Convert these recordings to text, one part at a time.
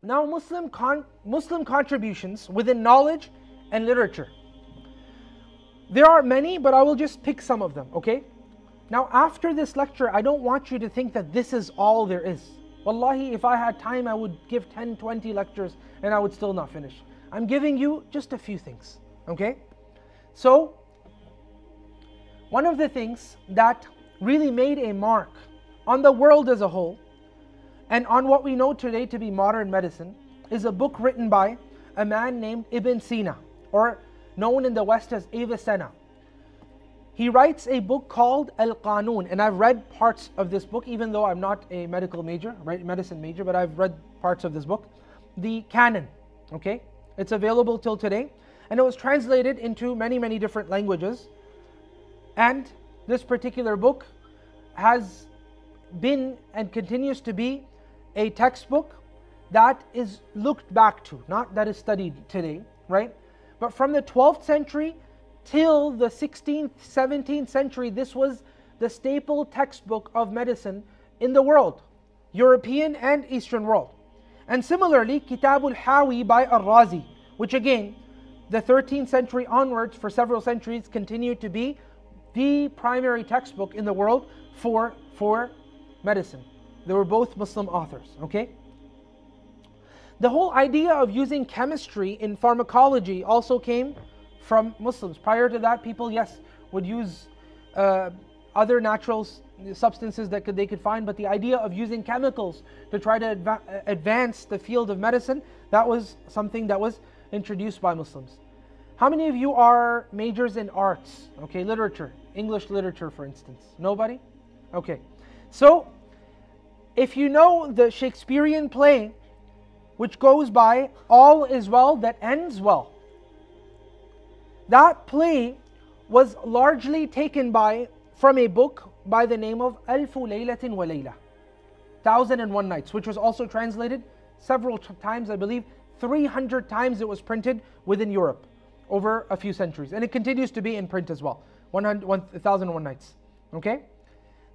Now, Muslim contributions within knowledge and literature. There are many, but I will just pick some of them, okay? Now, after this lecture, I don't want you to think that this is all there is. Wallahi, if I had time, I would give 10, 20 lectures and I would still not finish. I'm giving you just a few things, okay? So, one of the things that really made a mark on the world as a whole and on what we know today to be modern medicine is a book written by a man named Ibn Sina, or known in the West as Avicenna. He writes a book called Al-Qanun, and I've read parts of this book, even though I'm not a medical major, right, medicine major, but I've read parts of this book. The Canon, okay? It's available till today, and it was translated into many, many different languages. And this particular book has been and continues to be a textbook that is looked back to, not that is studied today, right? But from the 12th century till the 16th, 17th century, this was the staple textbook of medicine in the world, European and Eastern world. And similarly, Kitabul Hawi by Al-Razi, which again, the 13th century onwards for several centuries continued to be the primary textbook in the world for medicine. They were both Muslim authors, okay? The whole idea of using chemistry in pharmacology also came from Muslims. Prior to that, people, yes, would use other natural substances that they could find, but the idea of using chemicals to try to advance the field of medicine, that was something that was introduced by Muslims. How many of you are majors in arts? Okay, literature, English literature for instance. Nobody? Okay. So, if you know the Shakespearean play, which goes by all is well that ends well, that play was largely taken from a book by the name of Alfu Laylatin wa Layla, 1001 Nights, which was also translated several times. I believe 300 times it was printed within Europe over a few centuries, and it continues to be in print as well. 1001 Nights. Okay,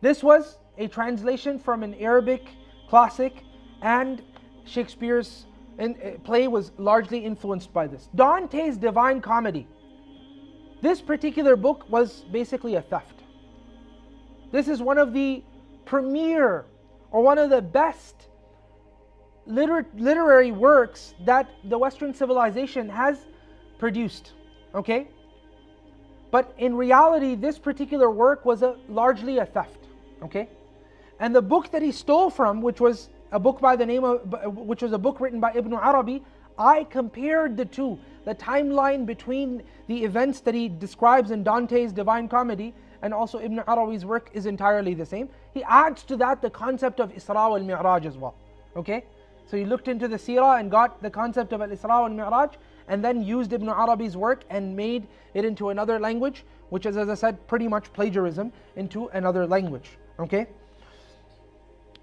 this was a translation from an Arabic classic, and Shakespeare's play was largely influenced by this. Dante's Divine Comedy. This particular book was basically a theft. This is one of the premier or one of the best literary works that the Western civilization has produced, okay? But in reality, this particular work was largely a theft, okay? And the book that he stole from, which was a book written by Ibn Arabi, I compared the two. The timeline between the events that he describes in Dante's Divine Comedy and also Ibn Arabi's work is entirely the same. He adds to that the concept of Isra wal Mi'raj as well, okay? So he looked into the Seerah and got the concept of Al-Isra wal Mi'raj, and then used Ibn Arabi's work and made it into another language, which is, as I said, pretty much plagiarism into another language, okay?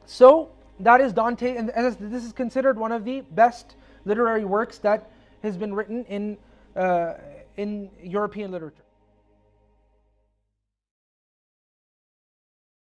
So that is Dante, and this is considered one of the best literary works that has been written in European literature.